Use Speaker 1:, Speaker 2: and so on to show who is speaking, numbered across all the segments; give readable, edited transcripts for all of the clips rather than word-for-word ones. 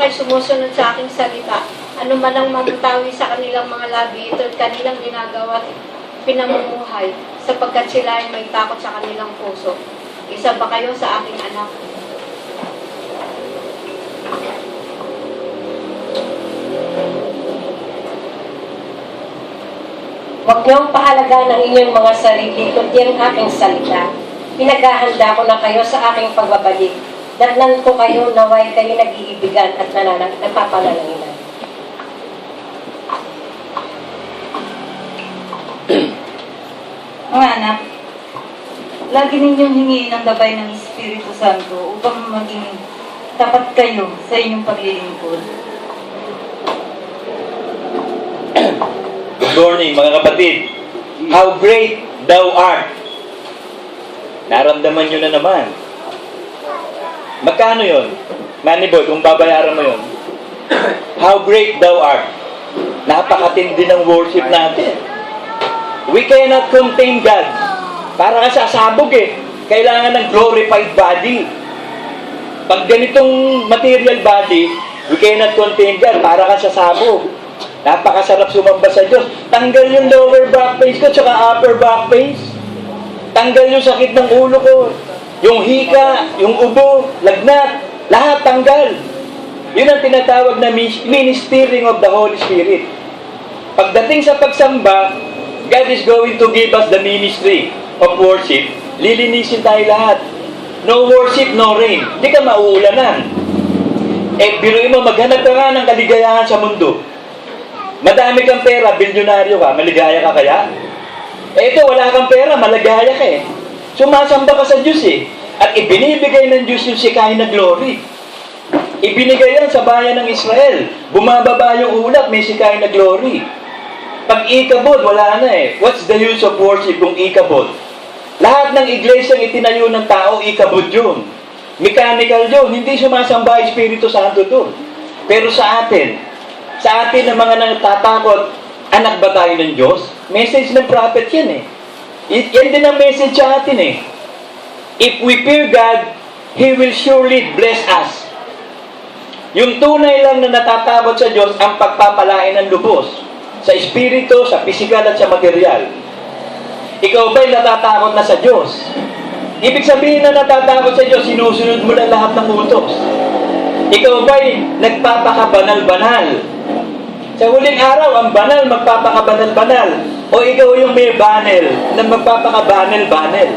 Speaker 1: ay sumusunod sa aking salita, ano man ang mamutawi sa kanilang mga labi, ito'y kanilang ginagawa at pinamumuhay, sapagkat sila ay may takot sa kanilang puso. Isa ba kayo sa aking anak?
Speaker 2: Huwag niyong pahalagaan ang inyong mga sarili, kundi ang aking salita. Pinaghahanda ko na kayo sa aking pagbabalik. Datnan ko kayo naway kayo nag-iibigan at nagpapanalangin.
Speaker 3: Mga anak, lagi ninyong hingiin ang gabay ng Espiritu Santo upang maging tapat kayo sa inyong paglilingkod.
Speaker 4: Good morning, mga kapatid. How great thou art. Naramdaman nyo na naman. Magkano yun? Manny boy, kung babayaran mo yun. How great thou art. Napakatindi ng worship natin. We cannot contain God. Para ka sasabog eh. Kailangan ng glorified body. Pag ganitong material body, we cannot contain God. Para ka sasabog. Napakasarap sumamba sa Diyos. Tanggal yung lower back pain ko tsaka upper back pain. Tanggal yung sakit ng ulo ko. Yung hika, yung ubo, lagnat. Lahat tanggal. Yun ang tinatawag na ministering of the Holy Spirit. Pagdating sa pagsamba, God is going to give us the ministry of worship. Lilinisin tayo lahat. No worship, no rain. Hindi ka mauulanan. Biruin mo, maghanap ka nga ng kaligayahan sa mundo. Madami kang pera, bilyonaryo ka, maligaya ka kaya? Ito, wala kang pera, maligaya ka eh. Sumasamba ka sa Diyos eh. At ibinibigay ng Diyos yung Shekinah glory. Ibinigay yan sa bayan ng Israel. Bumababa yung ulap, may Shekinah glory. Pag ikabod, wala na eh. What's the use of worship kung ikabod? Lahat ng iglesyang itinayo ng tao, ikabod yun. Mechanical yun. Hindi sumasamba ang Espiritu Santo doon. Pero sa atin na mga natatakot, anak ba tayo ng Diyos? Message ng prophet yan eh. Yan din ang message sa atin eh. If we fear God, He will surely bless us. Yung tunay lang na natatakot sa Diyos, ang pagpapalain ng lubos. Sa espiritu, sa pisikal at sa material. Ikaw ba'y natatakot na sa Diyos? Ibig sabihin na natatakot sa Diyos, sinusunod mo na lahat ng utos. Ikaw ba'y nagpapakabanal-banal? Sa huling araw, ang banal magpapakabanal-banal. O ikaw yung may banel na magpapakabanal-banal.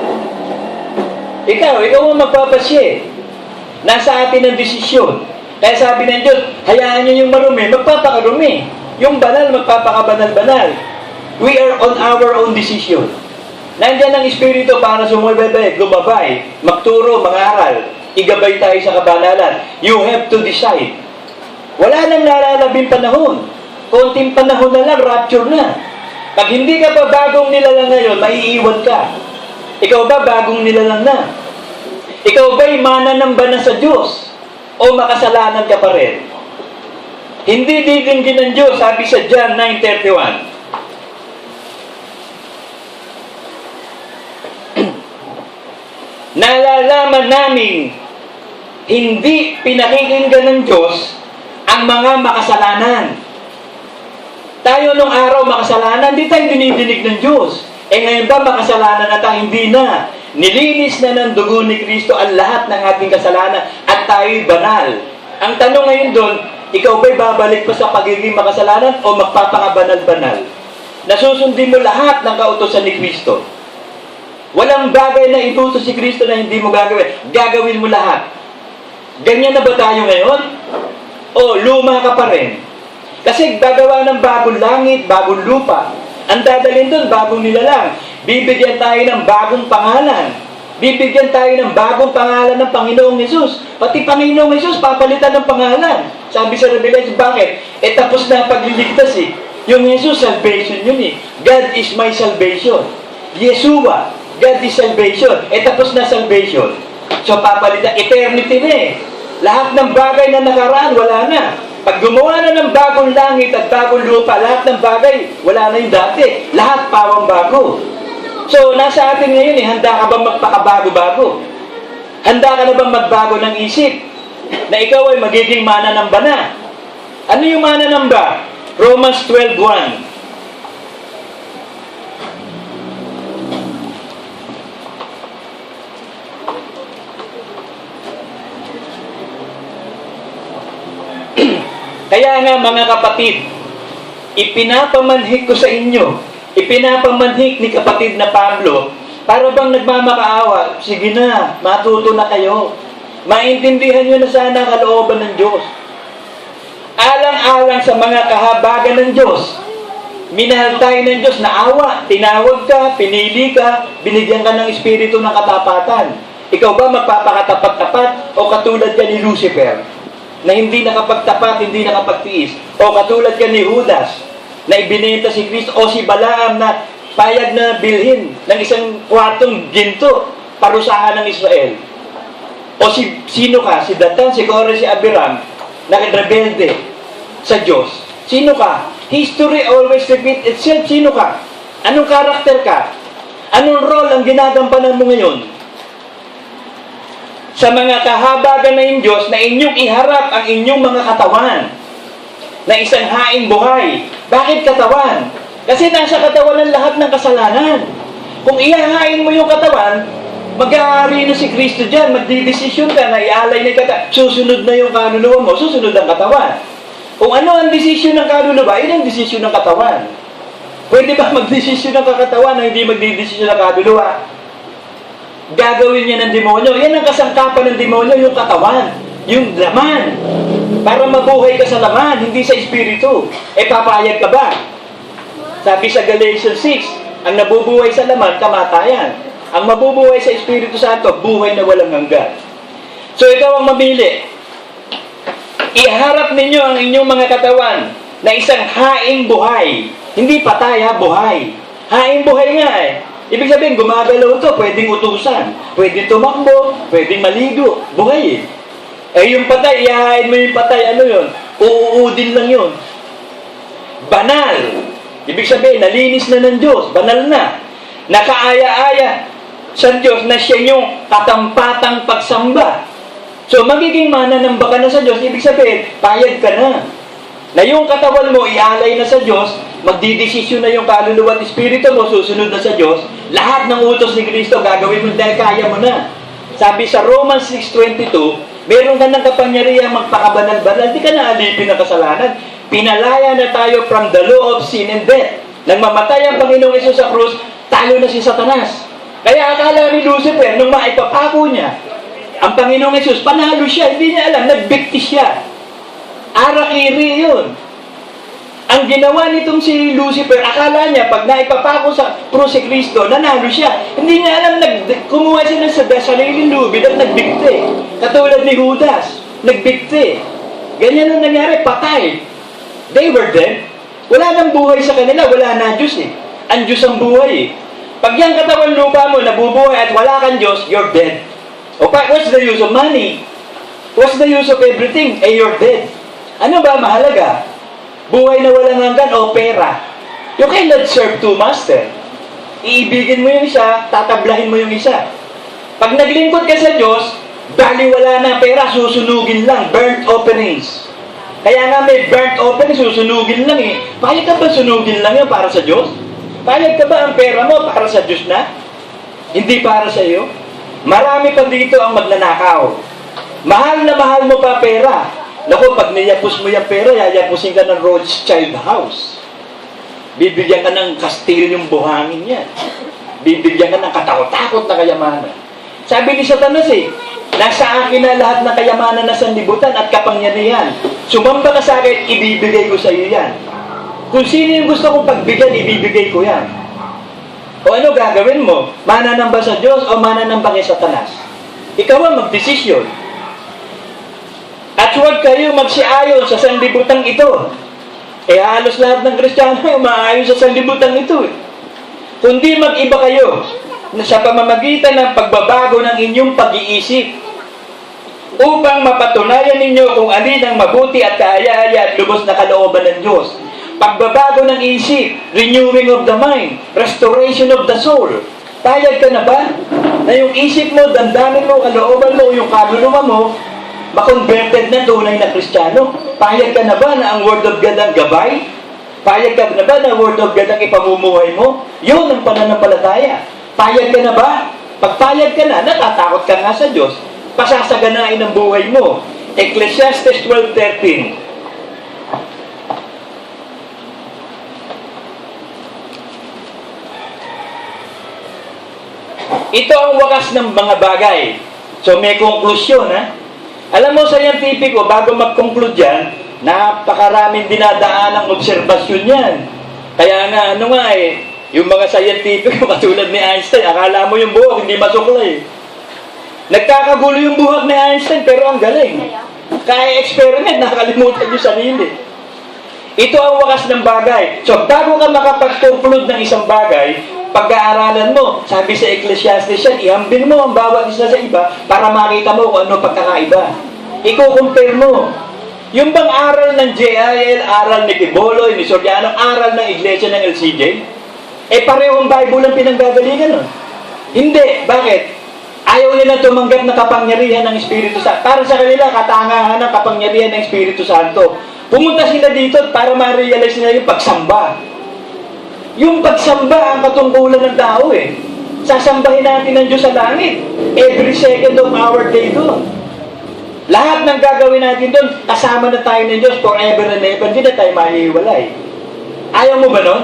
Speaker 4: Ikaw ang magpapasye. Nasa atin ang desisyon. Kaya sabi ng Diyos, hayaan nyo yung marumi, magpapakarumi. Yung banal, magpapakabanal-banal. We are on our own decision. Nandiyan ang Espiritu para sumabay, lumabay, magturo, mangaral, igabay tayo sa kabanalan. You have to decide. Wala nang lalalabing panahon. Konting panahon na lang, rapture na. Pag hindi ka pa bagong nilalang ngayon, maiiwan ka. Ikaw ba bagong nilalang na? Ikaw ba'y mananamba na sa Diyos? O makasalanan ka pa rin? Hindi didinggin ng Diyos, sabi sa John 9:31. Nalalaman namin hindi pinakikinggan ng Diyos ang mga makasalanan. Tayo nung araw makasalanan, hindi tayo dinidinig ng Diyos. Ngayon ba makasalanan na tayo? Hindi na. Nilinis na ng dugo ni Kristo ang lahat ng ating kasalanan at tayo'y banal. Ang tanong ngayon doon, ikaw ba'y babalik pa sa pagiging makasalanan o magpapakabanal-banal? Nasusundin mo lahat ng kautosan ni Kristo. Walang bagay na itutos si Kristo na hindi mo gagawin. Gagawin mo lahat. Ganyan na ba tayo ngayon? O luma ka pa rin? Kasi gagawa ng bagong langit, bagong lupa. Ang dadalhin doon, bagong nilalang. Bibigyan tayo ng bagong pangalan. Bibigyan tayo ng bagong pangalan ng Panginoong Hesus. Pati Panginoong Hesus, papalitan ng pangalan. Sabi sa Revelation, bakit? Tapos na ang pagliligtas eh. Yung Hesus, salvation yun eh. God is my salvation. Yeshua, God is salvation. Tapos na salvation. So papalitan, eternity na eh. Lahat ng bagay na nakaraan, wala na. Pag gumawa na ng bagong langit at bagong lupa, lahat ng bagay, wala na yung dati. Lahat pawang bago. So, nasa atin ngayon handa ka bang magpakabago-bago? Handa ka na bang magbago ng isip? na ikaw ay magiging mananamba na. Ano yung mananamba? Romans 12:1. Kaya nga mga kapatid, ipinapamanhik ko sa inyo, ipinapamanhik ni kapatid na Pablo, para bang nagmamakaawa, sige na, matuto na kayo. Maintindihan nyo na sana ang kalooban ng Diyos. Alang-alang sa mga kahabagan ng Diyos, minahal tayo ng Diyos na awa, tinawag ka, pinili ka, binigyan ka ng espiritu ng katapatan. Ikaw ba magpapakatapat-tapat o katulad ka ni Lucifer, na hindi nakapagtapat, hindi nakapagtiis? O katulad ka ni Judas, na ibinenta si Kristo, o si Balaam na payag na bilhin ng isang kwartong ginto, parusahan ng Israel? O sino ka? Si Datan, si Kore, si Abiram, na rebelde sa Diyos. Sino ka? History always repeat itself. Sino ka? Anong karakter ka? Anong role ang ginagampanan mo ngayon? Sa mga kahabagan ng Diyos na inyong iharap ang inyong mga katawan na isang haing buhay. Bakit katawan? Kasi nasa katawan ng lahat ng kasalanan. Kung ihahain mo yung katawan, mag-aari na si Kristo dyan, magdidesisyon ka na ialay na katawan. Susunod na yung kaluluwa mo, susunod ang katawan. Kung ano ang desisyon ng kaluluwa, yun ang desisyon ng katawan. Pwede ba magdesisyon ng katawan na hindi magdidesisyon ng kaluluwa? Gagawin niya ng demonyo. Yan ang kasangkapan ng demonyo, yung katawan, yung laman. Para mabuhay ka sa laman, hindi sa espiritu. Papayag ka ba? Sabi sa Galatians 6, ang nabubuhay sa laman, kamatayan. Ang mabubuhay sa Espiritu Santo, buhay na walang hanggan. So ikaw ang mamili. Iharap ninyo ang inyong mga katawan na isang haing buhay. Hindi patay, buhay. Haing buhay nga Ibig sabihin, gumagalaw ito, pwedeng utusan, pwedeng tumakbo, pwedeng maligo, buhay yung patay, ihahain mo yung patay, ano yun? Uuudin lang yun. Banal. Ibig sabihin, nalinis na ng Diyos, banal na. Nakaaya-aya sa Diyos na siya yung katampatang pagsamba. So, magiging mananamba ka na sa Diyos, ibig sabihin, payag ka na. Na yung katawan mo, ialay na sa Diyos, magdidesisyon na yung kaluluwa at espiritu mo, susunod na sa Diyos, lahat ng utos ni Kristo, gagawin mo dahil kaya mo na. Sabi sa Romans 6:22, meron ka ng kapangyarihan magpakabanal-banal, di ka na alipin ng kasalanan. Pinalaya na tayo from the law of sin and death. Nang mamatay ang Panginoong Hesus sa krus, talo na si Satanas. Kaya akala ni Lucifer, nung maipapako niya, ang Panginoong Hesus, panalo siya, hindi niya alam, nagbikti siya. Arakiri yun. Ang ginawa nitong si Lucifer, akala niya, pag naipapako sa krus si Kristo, nanalo siya. Hindi niya alam, kumuha siya ng sariling lubid at nagbikti. Katulad ni Judas, nagbikti. Ganyan ang nangyari, patay. They were dead. Wala nang buhay sa kanila, wala na Diyos Ang Diyos ang buhay Pag yung katawan lupa mo, nabubuhay at wala kang Diyos, you're dead. What's the use of money? What's the use of everything? You're dead. Ano ba mahalaga? Buhay na walang hanggan o pera? You cannot serve two masters. Iibigin mo yung isa, tatablahin mo yung isa. Pag naglingkod ka sa Diyos, dahil wala na pera, susunugin lang. Burnt offerings. Kaya nga may burnt offerings, susunugin lang Payag ka ba sunugin lang yun para sa Diyos? Payag ka ba ang pera mo para sa Diyos na? Hindi para sa iyo? Marami pa dito ang magnanakaw. Mahal na mahal mo pa pera. Naku, pag niyapos mo yung pera, yayapusin ka ng Rothschild House. Bibigyan ka ng kastil yung buhangin yan. Bibigyan ka ng katakot-takot na kayamanan. Sabi ni Satanas nasa akin na lahat ng kayamanan na sanlibutan at kapangyarihan. Sumamba ka sa akin, ibibigay ko sa iyo yan. Kung sino yung gusto kong pagbigyan, ibibigay ko yan. O ano gagawin mo? Mananamba sa Diyos o mananamba kay Satanas? Ikaw ang magdesisyon. At huwag kayo magsiayon sa sanlibutan ito. Halos lahat ng Kristiyano ay umaayon sa sanlibutan ito. Kundi mag-iba kayo na sa pamamagitan ng pagbabago ng inyong pag-iisip upang mapatunayan ninyo kung alin ang mabuti at kaaya-aya at lubos na kalooban ng Diyos. Pagbabago ng isip, renewing of the mind, restoration of the soul. Payag ka na ba? Na yung isip mo, damdamin mo, kalooban mo, yung kaluluwa mo, makonverted na tunay na Kristiyano? Payag ka na ba na ang Word of God ang gabay? Payag ka na ba na ang Word of God ang ipamumuhay mo? Yun ang pananampalataya. Payag ka na ba? Pagpayag ka na, natatakot ka nga sa Diyos, pasasaganain ang buhay mo. Ecclesiastes 12:13. Ito ang wakas ng mga bagay. So may konklusyon, ha? Alam mo, scientifico, bago mag-conclude yan, napakaraming dinadaan ng obserbasyon yan. Kaya nga, yung mga scientifico, katulad ni Einstein, akala mo yung buhok, hindi masuklay. Nagkakagulo yung buhok ni Einstein, pero ang galing. Kaya experiment, nakalimutan yung sarili. Ito ang wakas ng bagay. So, bago ka makapag-conclude ng isang bagay, pag-aaralan mo, sabi sa Ecclesiastes yan, ihambing mo ang bawat isa sa iba para makita mo kung ano pagkakaiba. I-compare mo. Yung bang aral ng JIL, aral ni Tiboloy, ni Soriano, aral ng Iglesia ng LCJ, parehong Bible ang pinanggagalingan nun. Hindi. Bakit? Ayaw nila tumanggap na kapangyarihan ng Espiritu Santo. Para sa kanila, katangahan ng kapangyarihan ng Espiritu Santo. Pumunta sila dito para ma-realize nila yung pagsamba. Yung pagsamba ang katungkulan ng tao eh. Sasambahin natin ang Diyos sa langit. Every second of our day doon. Lahat ng gagawin natin doon, kasama na tayo ng Diyos forever and ever. Hindi na tayo mahihiwalay. Ayaw mo ba nun?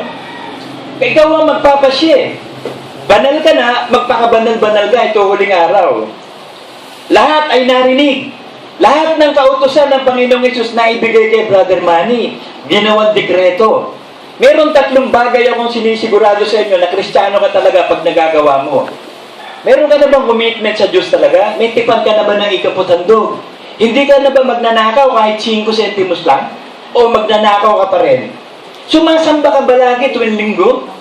Speaker 4: Ikaw ang magpapasya. Banal ka na, magpakabanal-banal ka ito huling araw. Lahat ay narinig. Lahat ng kautusan ng Panginoong Hesus na ibigay kay Brother Manny, ginawang dekreto. Meron 3 bagay akong sinisigurado sa inyo na Kristiyano ka talaga pag nagagawa mo. Meron ka na bang commitment sa Diyos talaga? May tipan ka na ba ng ikaputandog? Hindi ka na ba magnanakaw kahit 5 sentimos lang? O magnanakaw ka pa rin? Sumasamba ka ba lagi tuwing linggo?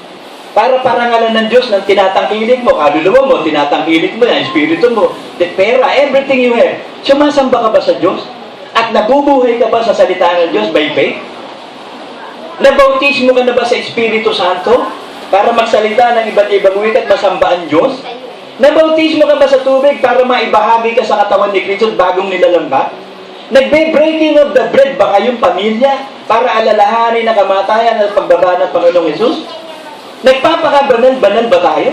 Speaker 4: Para parangalan ng Diyos ng tinatangkilik mo, kaluluwa mo, tinatangkilik mo yan, espiritu mo, pera, everything you have. Sumasamba ka ba sa Diyos? At nabubuhay ka ba sa salita ng Diyos by faith? Nabautismo ka na ba sa Espiritu Santo para magsalita ng iba't ibang wika at masamba ang Diyos? Nabautismo ka ba sa tubig para maibahagi ka sa katawan ni Kristo at bagong nilalamba? Nagbe-breaking of the bread ba kayong pamilya para alalahanin ang kamatayan at pagbaba ng Panginoong Hesus? Nagpapakabanal-banal ba tayo?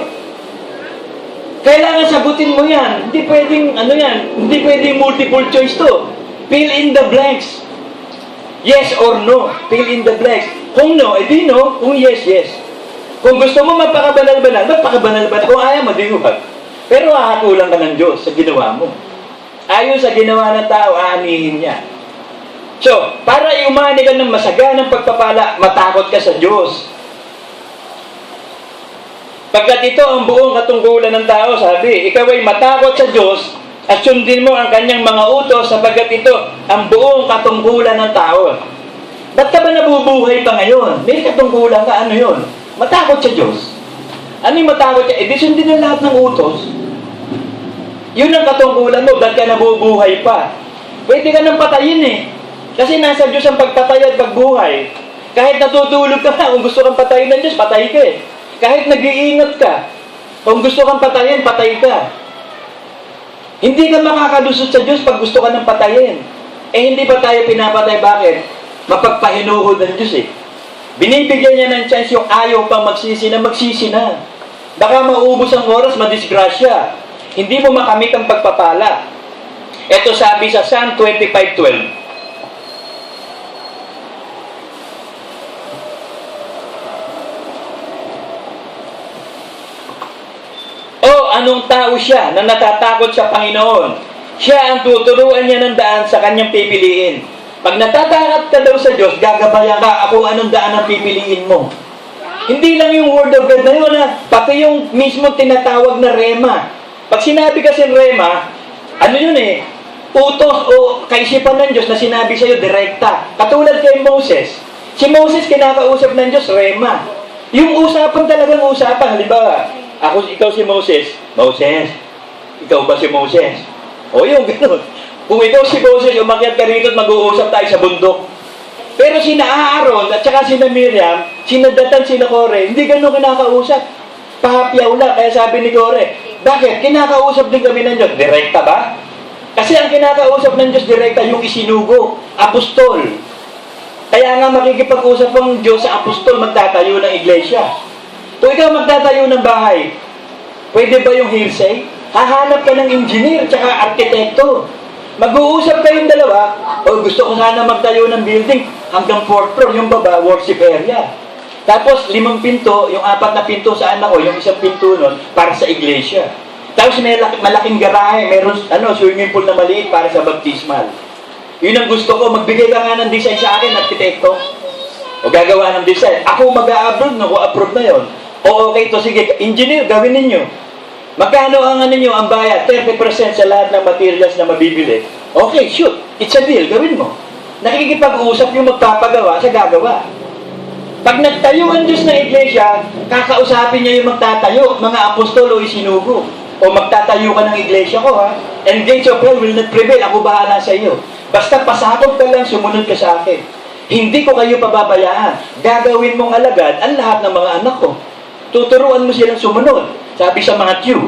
Speaker 4: Kailangan sagutin mo yan. Hindi pwedeng, hindi pwedeng multiple choice to. Fill in the blanks. Yes or no. Fill in the blanks. Kung no, edi no. Kung yes, yes. Kung gusto mo magpakabanal-banal, magpakabanal-banal. Kung ayaw, madihuwag. Pero hahakulang ka ng Diyos sa ginawa mo. Ayon sa ginawa ng tao, aanihin niya. So, para iumani ka ng masaganang pagpapala, matakot ka sa Diyos. Pagkat ito ang buong katungkulan ng tao, sabi, ikaw ay matakot sa Diyos at sundin mo ang kanyang mga utos sapagkat ito ang buong katungkulan ng tao. Ba't ka ba nabubuhay pa ngayon? May katungkulan ka, ano yun? Matakot sa Diyos. Ano yung matakot siya? Di sundin ang lahat ng utos. Yun ang katungkulan mo, ba't ka nabubuhay pa? Pwede ka nang patayin eh. Kasi nasa Diyos ang pagpatay at pagbuhay. Kahit natutulog ka kung gusto kang patayin ng Diyos, patay ka eh. Kahit nag-iingat ka, kung gusto kang patayin, patay ka. Hindi ka makakalusot sa Diyos pag gusto ka ng patayin. Hindi pa tayo pinapatay. Bakit? Mapagpahinuhod ng Diyos eh. Binibigyan niya ng chance yung ayaw pang magsisi na. Baka maubos ang oras, madisgrasya. Hindi mo makamit ang pagpapala. Ito sabi sa Psalm 25:12. Anong tao siya na natatakot sa Panginoon? Siya ang tuturuan niya ng daan sa kanyang pipiliin. Pag natatakot ka daw sa Diyos, gagabayan ka ako anong daan ang pipiliin mo. Hindi lang yung Word of God na yun, pati yung mismo tinatawag na Rema. Pag sinabi kasi Rema, ano yun eh, utos o kaisipan ng Diyos na sinabi sa'yo direkta. Katulad kay Moses. Si Moses kinakausap ng Diyos, Rema. Yung usapan talagang usapan, halimbawa, ikaw si Moses. Moses, ikaw ba si Moses? O yung gano'n. Kung ikaw si Moses, umakyat ka rito at mag-uusap tayo sa bundok. Pero sina Aaron at saka sina Miriam, sina Datan, sina Kore, hindi gano'n kinakausap. Pahapyaw lang. Kaya sabi ni Kore, bakit? Kinakausap din kami ng Diyos. Direkta ba? Kasi ang kinakausap ng Diyos direkta yung isinugo, apostol. Kaya nga makikipag-usap ang Diyos sa apostol, magtatayo ng iglesia. Kung ikaw magtatayo ng bahay, pwede ba yung hearsay? Hahanap ka ng engineer tsaka arkitekto. Mag-uusap kayong dalawa, o gusto ko sana magtayo ng building hanggang 4th floor, yung baba, worship area. Tapos 5 pinto, yung 4 na pinto sa anak ko, yung 1 pinto nun, para sa iglesia. Tapos may malaking garahe, meron swimming pool na maliit para sa baptismal. Yun ang gusto ko, magbigay ka nga ng design sa akin, arkitekto. O gagawa ng design. Ako mag-a-approve, no? Approve na yon. O okay to, sige, engineer, gawin ninyo. Magkano ang ang bayad? 30% sa lahat ng materials na mabibili. Okay, shoot. It's a deal, gawin mo. Nakikipag-usap yung magpapagawa sa gagawa. Pag nagtayo ang Diyos ng iglesia, kakausapin niya yung magtatayo, mga apostol o isinugo. O magtatayo ka ng iglesia ko, ha? And gates of hell will not prevail. Ako bahala sa iyo. Basta pasakop ka lang, sumunod ka sa akin. Hindi ko kayo pababayaan. Gagawin mong alagad ang lahat ng mga anak ko. Tuturuan mo silang sumunod. Sabi sa Matthew.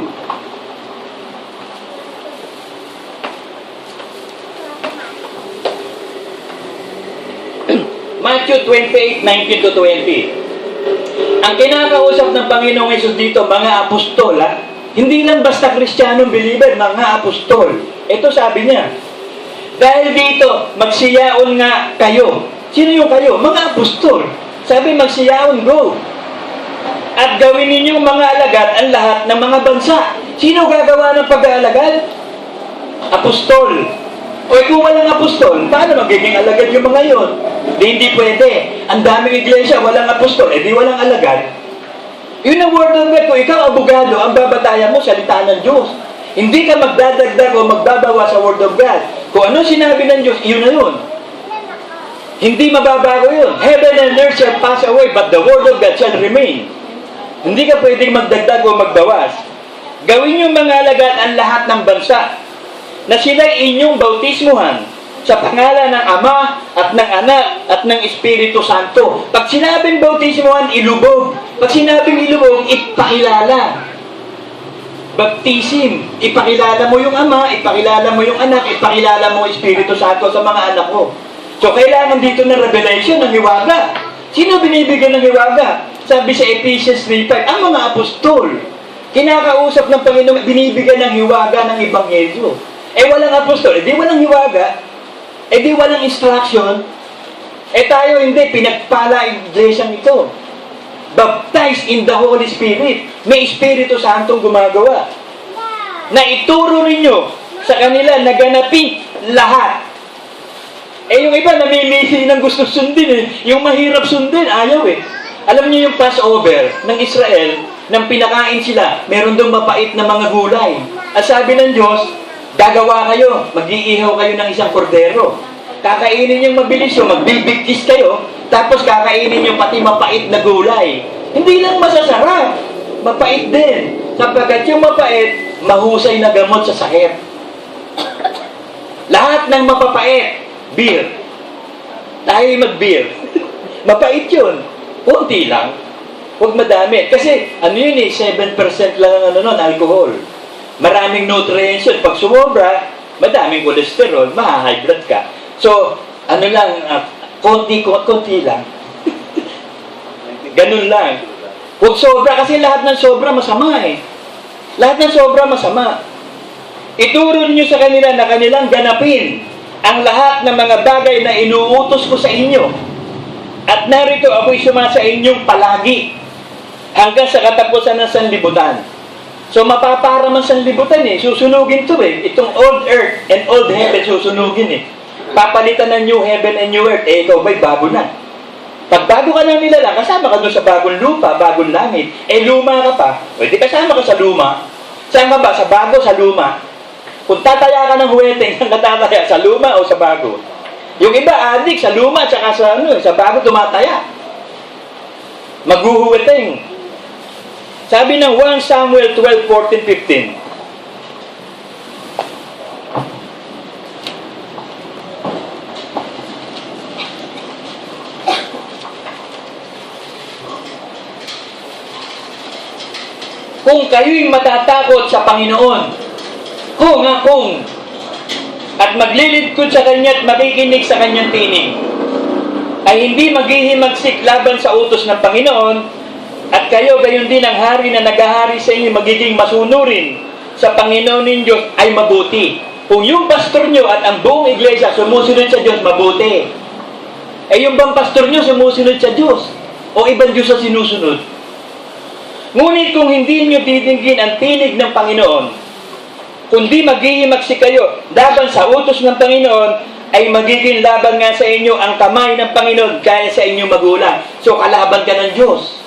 Speaker 4: Matthew 28:19-20. Ang kinakausap ng Panginoong Hesus dito, mga apostol, ha? Hindi lang basta Kristiyanong believer, mga apostol. Ito sabi niya, dahil dito, magsiyaon nga kayo. Sino yung kayo? Mga apostol. Sabi, magsiyaon, go. At gawin ninyong mga alagad ang lahat ng mga bansa. Sino gagawa ng pag-aalagad? Apostol. O kung walang apostol, paano magiging alagad yung mga yon? Hindi pwede. Ang daming iglesia, walang apostol, di walang alagad. Yun ang word of God. Kung ikaw abogado, ang babatayan mo, salita ng Diyos. Hindi ka magdadagdag o magbabawa sa word of God. Kung ano sinabi ng Diyos, yun na yun. Hindi mababago yun. Heaven and earth shall pass away, but the word of God shall remain. Hindi ka pwedeng magdagdag o magbawas. Gawin yung mga alagad ang lahat ng bansa na sila'y inyong bautismuhan sa pangalan ng Ama at ng Anak at ng Espiritu Santo. Pag sinabing bautismuhan, ilubog. Pag sinabing ilubog, ipakilala. Baptism, ipakilala mo yung Ama, ipakilala mo yung Anak, ipakilala mo yung Espiritu Santo sa mga anak mo. So, kailangan dito ng revelation, ng hiwaga. Sino binibigyan ng hiwaga? Sabi sa Ephesians 3:5, ang mga apostol. Kinakausap ng Panginoon, binibigyan ng hiwaga ng Ebanghelyo. Walang apostol, di walang hiwaga. Di walang instruction. Tayo hindi, pinagpala iglesyang ito. Baptized in the Holy Spirit. May Espiritu Santong gumagawa. Na ituro ninyo sa kanila na ganapin lahat. Yung iba namimili ng gusto sundin Yung mahirap sundin, ayaw Alam niyo yung Passover ng Israel, nang pinakain sila, meron doon mapait na mga gulay. At sabi ng Diyos, gagawa kayo, mag-iihaw kayo ng isang kordero. Kakainin yung mabilis yung magbibigkis kayo, tapos kakainin yung pati mapait na gulay. Hindi lang masasarap, mapait din. Sapagkat yung mapait, mahusay na gamot sa sakit. Lahat ng mapapait, beer. Tayo mag-beer. Mapait yun. Kunti lang. Huwag madami. Kasi, 7% lang ang alcohol. Maraming nutrients yun. Pag sumobra, madaming cholesterol, maha-high blood ka. So, konti lang. Ganun lang. Huwag sobra, kasi lahat ng sobra masama Lahat ng sobra masama. Ituro niyo sa kanila na kanilang ganapin ang lahat ng mga bagay na inuutos ko sa inyo. At narito ako'y sumasa inyong palagi hanggang sa katapusan ng sanlibutan. So mapaparaman sanlibutan susunugin to Itong old earth and old heaven susunugin Papalitan ng new heaven and new earth. Ikaw ba'y bago na? Pag bago ka na nilala, kasama ka doon sa bagong lupa, bagong langit. Luma ka pa. Di kasama ka sa luma. Saan ka ba? Sa bago, sa luma. Kung tataya ka ng huweteng, saan ka tataya? Sa luma o sa bago? Yung iba, adik, sa luma, tsaka sa bago tumataya. Maghuhuweteng. Sabi ng 1 Samuel 12:14-15. Kung kayo'y matatakot sa Panginoon, kung at maglilingkod sa Kanya at makikinig sa Kanyang tinig, ay hindi maghihimagsik laban sa utos ng Panginoon, at kayo gayon din ang hari na naghahari sa inyo magiging masunurin sa Panginoon ng Diyos ay mabuti. Kung yung pastor nyo at ang buong iglesia sumusunod sa Diyos, mabuti. Eh yung bang pastor nyo sumusunod sa Diyos? O ibang Diyos sa sinusunod? Ngunit kung hindi nyo titinggin ang tinig ng Panginoon, kundi maghihimagsik kayo laban sa utos ng Panginoon, ay magiging laban nga sa inyo ang kamay ng Panginoon kaya sa inyong magulang. So kalaban ka ng Diyos.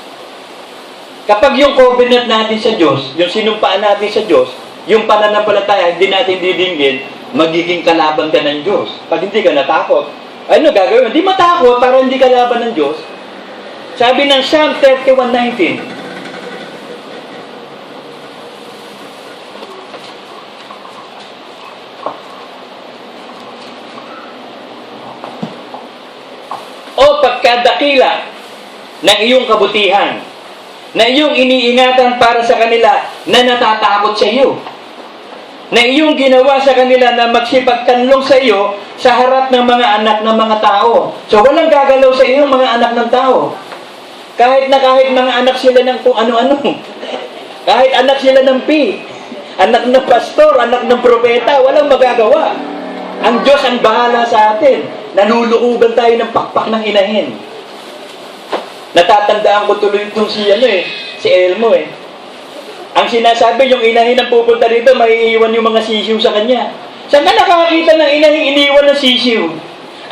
Speaker 4: Kapag yung covenant natin sa Diyos, yung sinumpaan natin sa Diyos, yung pananampalataya, hindi natin didinggin, magiging kalaban ka ng Diyos. Pag hindi ka natakot, ano gagawin? Hindi matakot para hindi kalaban ng Diyos. Sabi ng Psalm 31:19, o pagkadakila ng iyong kabutihan, na iyong iniingatan para sa kanila na natatakot sa iyo, na iyong ginawa sa kanila na magsipagkanlong sa iyo sa harap ng mga anak ng mga tao. So walang gagalaw sa iyo mga anak ng tao. Kahit mga anak sila ng kung ano-ano. Kahit anak sila ng anak ng pastor, anak ng propeta, walang magagawa. Ang Diyos ang bahala sa atin. Nanulukugan tayo ng pakpak ng inahin. Natatandaan ko tuloy itong si Elmo eh. Ang sinasabi, yung inahin ang pupunta dito, may iiwan yung mga sisiw sa kanya. Saan ka nakakita ng inahin iniwan ng sisiw?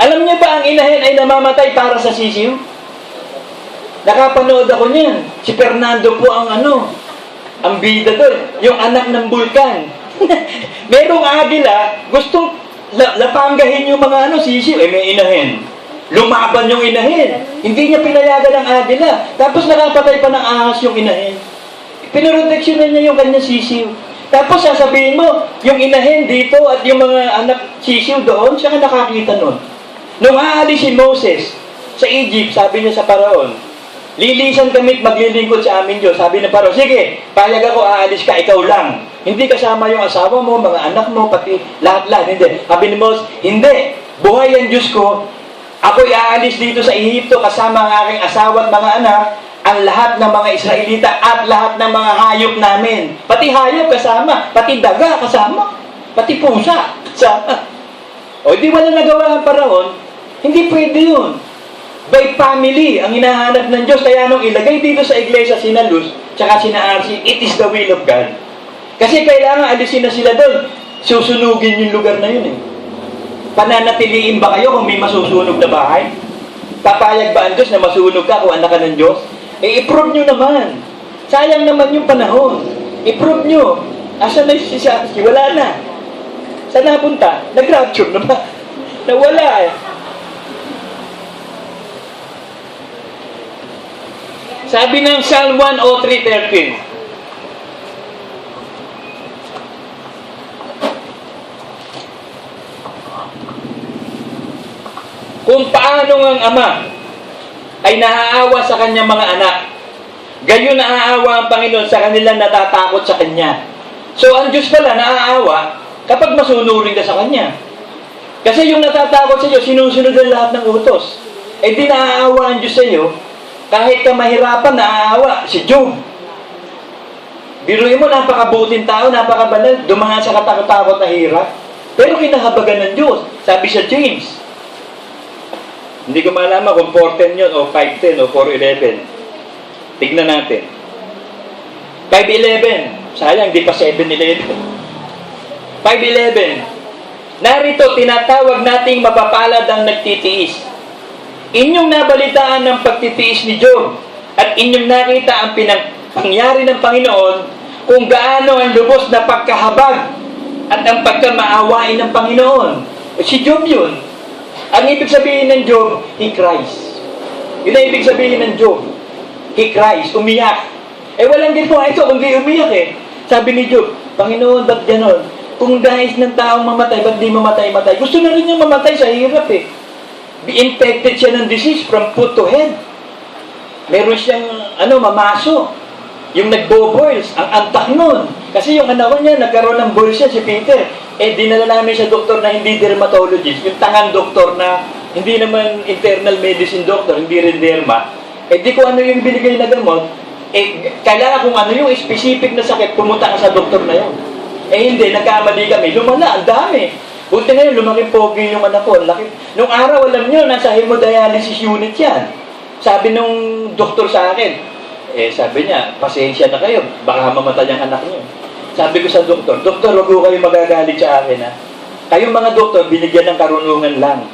Speaker 4: Alam niyo ba ang inahin ay namamatay para sa sisiw? Nakapanood ako niyan. Si Fernando po ang ang bida doon. Yung anak ng bulkan. Merong agila, gustong lapanggahin yung mga sisiw. May inahin. Lumaban yung inahin. Hindi niya pinayagan ang agila. Tapos nakapatay pa ng ahas yung inahin. Pinoproteksyonan niya yung kanyang sisiw. Tapos sasabihin mo, yung inahin dito at yung mga anak sisiw doon, siya ka nakakita nun. Nung aalis si Moses sa Egypt, sabi niya sa Paraon, lilisan kami at maglilingkod sa amin Diyos. Sabi ng Paraon, sige, payag ako, aalis ka, ikaw lang. Hindi kasama yung asawa mo, mga anak mo, pati lahat-lahat. Hindi. Sabi ni Moses, hindi. Buhay ang Diyos ko. Ako'y aalis dito sa Ehipto kasama ang aking asawa at mga anak, ang lahat ng mga Israelita at lahat ng mga hayop namin. Pati hayop kasama, pati daga kasama, pati pusa kasama. O di wala nagawa ang Paraon, hindi pwede yun. By family, ang hinahanap ng Diyos. Kaya nung ilagay dito sa iglesia sina Luz, tsaka sina Arsi, it is the will of God. Kasi kailangan alisin na sila doon. Susunugin yung lugar na yun eh. Pananatiliin ba kayo kung may masusunog na bahay? Papayag ba ang Diyos na masunog ka kung anak ka ng Diyos? I-prove nyo naman. Sayang naman yung panahon. I-prove nyo. Asan na si Arsi? Wala na. Saan napunta? Nag-rapture na ba? Nawala eh. Sabi ng Psalm 103:13, kung paano ang ama ay naaawa sa kanyang mga anak, gayon naaawa ang Panginoon sa kanilang natatakot sa Kanya. So ang Diyos pala naaawa kapag masunurin ka sa Kanya. Kasi yung natatakot sa iyo, sinusunod ang lahat ng utos. Eh di naaawa ang Diyos sa iyo, kahit ka mahirapan, naaawa. Si Job. Biruin mo, napakabuting tao, napakabanal, dumaan sa katakot-takot na hirap. Pero kinahabagan ng Diyos. Sabi sa James, hindi ko malaman kung 4:10 yun, o 5:10, o 4:11. Tignan natin. 5:11. Sayang, di pa 7:11. 5:11. Narito, tinatawag nating mapapalad ang nagtitiis. Inyong nabalitaan ng pagtitiis ni Job at inyong nakita ang pangyari ng Panginoon kung gaano ang lubos na pagkahabag at ang pagkamaawain ng Panginoon. Si Job yun. Ang ibig sabihin ng Job, he cries. Yun ang ibig sabihin ng Job. He cries, umiyak. Eh walang ginawa ito kung di umiyak eh. Sabi ni Job, Panginoon, ba't ganon? Kung dahil ng taong mamatay, ba't di mamatay-matay? Gusto na rin niyang mamatay sa hirap eh. Infected siya ng disease from foot to head. Meron siyang, mamaso. Yung nagbo-boils, ang antak nun. Kasi yung anak niya, nagkaroon ng boils siya, si Peter. Eh, dinala namin sa doktor na hindi dermatologist, yung tangang doktor na hindi naman internal medicine doctor, hindi rin derma. Eh, di ko ano yung binigay na gamot. Eh, kailangan kung ano yung specific na sakit, pumunta ka sa doktor na yun. Eh, hindi, nagkamali kami. Lumala, ang dami. Buti ngayon, lumaking pogi yung anak ko. Laki. Nung araw, alam nyo, nasa hemodialysis unit yan. Sabi nung doktor sa akin, eh, sabi niya, pasensya na kayo, baka mamatay ang anak niyo. Sabi ko sa doktor, doktor, wag ko kayo magagalit sa akin, ha? Kayong mga doktor, binigyan ng karunungan lang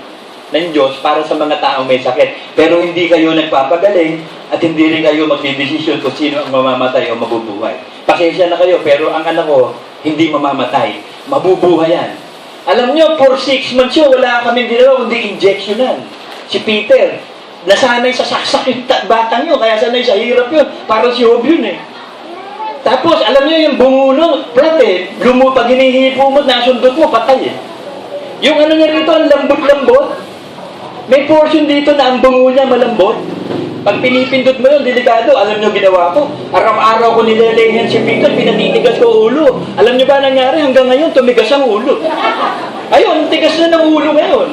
Speaker 4: ng Diyos para sa mga taong may sakit. Pero hindi kayo nagpapagaling at hindi rin kayo magdidesisyon kung sino ang mamamatay o mabubuhay. Pasensya na kayo, pero ang anak ko, hindi mamamatay. Mabubuhay yan. Alam nyo, for 6 months yun, wala kaming ginawa, kundi injectionan. Si Peter, nasanay sa saksak yung batang yun, kaya sanay sa hirap yun. Parang si Job yun eh. Tapos, alam nyo yung bungulo, Brad eh, pag hinihipo mo, nasundot mo, patay eh. Yung ano niya rito, ang lambot-lambot. May portion dito na ang bungo niya malambot. Pag pinipindot mo yun, delikado. Alam nyo ginawa ko? Araw-araw ko nilelehan si Peter, pinatitigas ko ulo. Alam nyo ba nangyari? Hanggang ngayon, tumigas ang ulo. Ayun, tigas na ng ulo ngayon.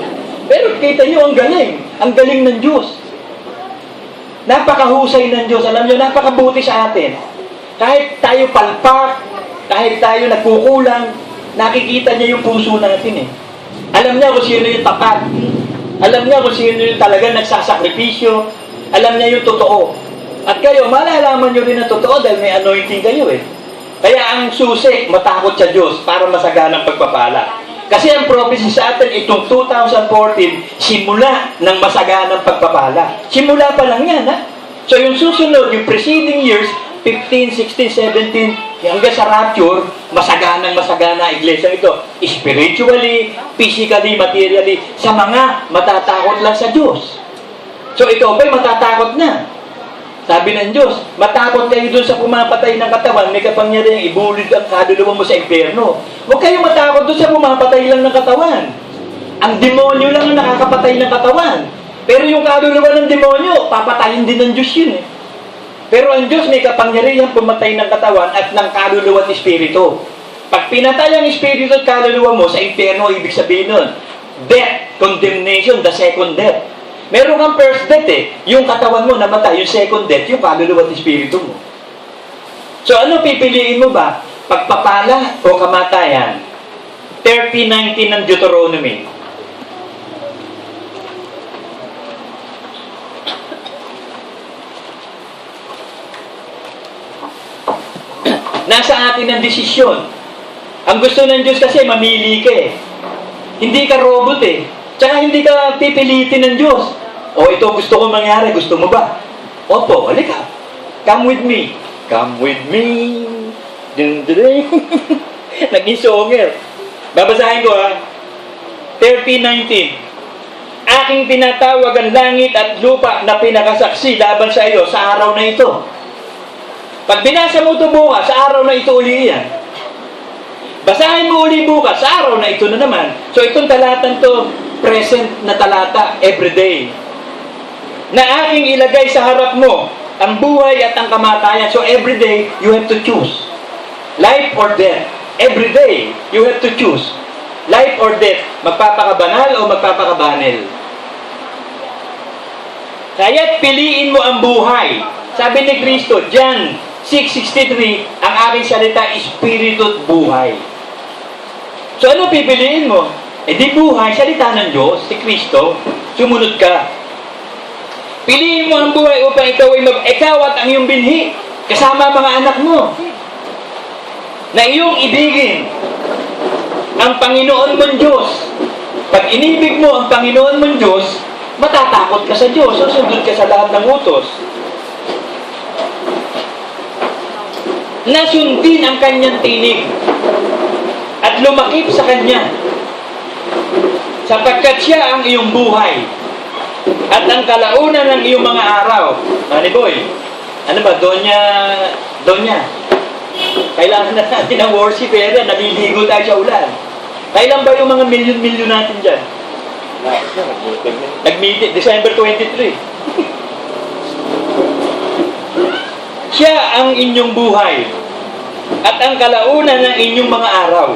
Speaker 4: Pero kita nyo, ang galing. Ang galing ng Diyos. Napakahusay ng Diyos. Alam nyo, napakabuti sa atin. Kahit tayo palpak, kahit tayo nagkukulang, nakikita niya yung puso natin eh. Alam niya kung sino yung tapat. Alam niya kung sino yung talaga nagsasakripisyo. Alam niya yung totoo. At kayo, malalaman nyo rin na totoo dahil may anointing kayo eh. Kaya ang susi, matakot sa Diyos para masaganang pagpapala. Kasi ang prophecy sa atin, itong 2014, simula ng masaganang pagpapala. Simula pa lang yan, ha? So yung susunod, yung preceding years, 15, 16, 17, hanggang sa rapture, masagana iglesia ito. Spiritually, physically, materially, sa mga matatakot lang sa Diyos. So ito ba'y matatakot na? Sabi ng Diyos, matakot kayo doon sa pumapatay ng katawan, may kapangyarihang ibulid ang kaluluwa mo sa impyerno. Huwag kayong matakot doon sa pumapatay lang ng katawan. Ang demonyo lang ang nakakapatay ng katawan. Pero yung kaluluwa ng demonyo, papatayin din ng Diyos yun eh. Pero ang Diyos may kapangyarihang pumatay ng katawan at ng kaluluwa at espiritu. Pag pinatay ang espiritu at kaluluwa mo sa impyerno, ibig sabihin nun, death, condemnation, the second death. Meron kang first death eh. Yung katawan mo namatay, yung second death, yung kaluluwa at espiritu mo. So ano pipiliin mo ba? Pagpapala o kamatayan? 30:19 ng Deuteronomy. Nasa atin ang desisyon. Ang gusto ng Diyos kasi, mamili ka eh. Hindi ka robot eh. Tsaka hindi ka pipilitin ng Diyos. O ito gusto ko mangyari, gusto mo ba? Opo, halika. Come with me. Come with me. Dun, dun, dun. Naging songer. Babasahin ko ha. 30:19. Aking tinatawag ang langit at lupa na pinakasaksi laban sa iyo sa araw na ito. Pag binasa mo ito bukas, sa araw na ito uli yan. Basahin mo uli bukas, sa araw na ito na naman. So itong talatang to, present na talata, everyday. Na aking ilagay sa harap mo, ang buhay at ang kamatayan. So everyday, you have to choose. Life or death. Everyday, you have to choose. Life or death. Magpapakabanal o magpapakabanil. Kaya't piliin mo ang buhay. Sabi ni Kristo, John 6:63, ang aking salita, espiritu at buhay. So ano pipiliin mo? Eh di buhay, salita ng Diyos, si Kristo, sumunod ka. Piliin mo ang buhay upang ikaw at ang iyong binhi, kasama mga anak mo, na iyong ibigin ang Panginoon mong Diyos. Pag inibig mo ang Panginoon mong Diyos, matatakot ka sa Diyos, susundod ka sa lahat ng utos. Nasundin ang kanyang tinig at lumakip sa kanya, sapagkat siya ang iyong buhay at ang kalaunan ng iyong mga araw. Manny Boy, ano ba, Donya, kailangan na natin ng worship era, naliligo tayo sa ulan. Kailan ba yung mga milyon-milyon natin dyan? Nag-meeting, December 23. Siya ang inyong buhay at ang kalaunan ng inyong mga araw.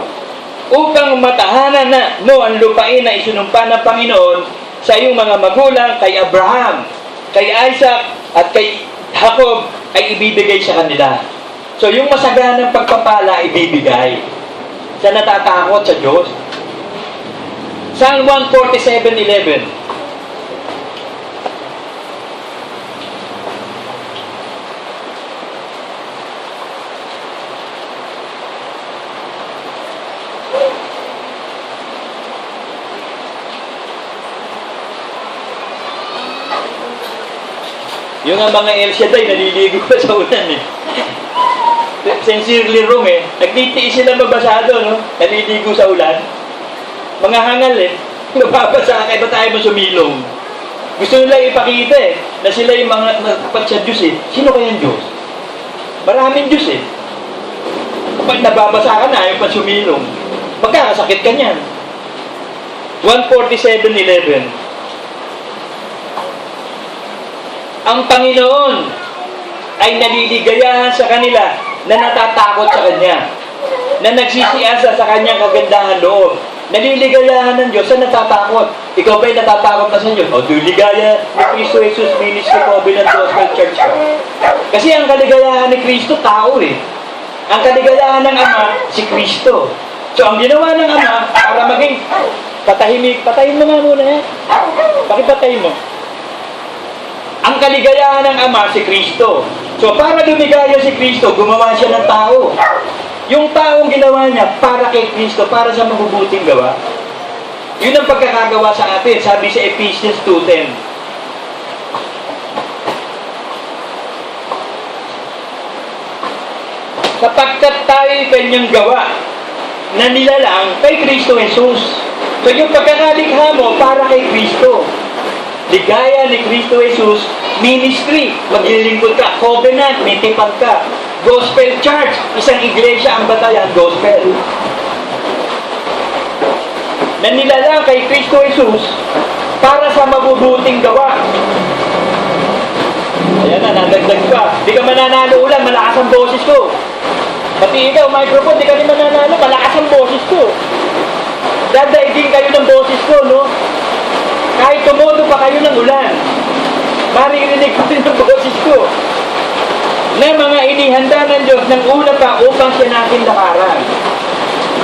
Speaker 4: upang matahanan na mo ang lupain na isinumpa ng Panginoon sa iyong mga magulang, kay Abraham, kay Isaac, at kay Jacob ay ibibigay sa kanila. So yung masaganang pagpapala ibibigay sa natatakot sa Diyos. Psalm 147:11. Yung nga mga El Shaddai, naliligo pa sa ulan eh. Sincerely wrong eh. Nagtitiis sila mabasado, no? Naliligo sa ulan. Mga hangal eh. Mababasa, kaya ba tayo masumilong? Gusto nila ipakita eh, na sila yung mga nagtapat sa Diyos eh. Sino kaya ang Diyos? Maraming Diyos eh. Kapag nababasa ka na, ayaw pa sumilong. Magkakasakit ka niyan. 147:11. Ang Panginoon ay naliligayahan sa kanila na natatakot sa Kanya, na nagsisiasa sa Kanyang kagandahan loob. Naliligayahan ng Diyos sa natatakot. Ikaw ba'y natatakot na sa Diyos? O, ligaya ni Cristo Jesus Ministry Covenant Gospel Church ka. Kasi ang kaligayahan ni Cristo, tao eh. Ang kaligayahan ng Ama, si Cristo. So, ang ginawa ng Ama, para maging patahimik, patayin mo nga muna eh. Pakipatayin mo. Ang kaligayahan ng Ama, si Kristo. So, para lumigaya si Kristo, gumawa siya ng tao. Yung taong ginawa niya para kay Kristo, para sa mabubuting gawa. Yun ang pagkakagawa sa atin, sabi sa Ephesians 2:10. Sapagkat tayo'y kanyang gawa na nilalang kay Kristo Jesus. So, yung pagkakalikha mo para kay Kristo. Ligaya ni Cristo Jesus, ministry, maglilingkod ka, covenant, may tipag ka, gospel church, isang iglesia ang batayan, gospel. Nanilalang kay Cristo Jesus para sa mabubuting gawa. Ayan na, nadagdag ka. Di ka mananalo ulan, malakas ang boses ko. Pati ikaw, microphone, di ka rin mananalo, malakas ang boses ko. Dadaigin kayo ng boses ko, no? Kahit tumodo pa kayo ng ulan, maririnig ko din ang boses ko na mga inihanda ng Diyos ng una pa upang siya natin lakaran.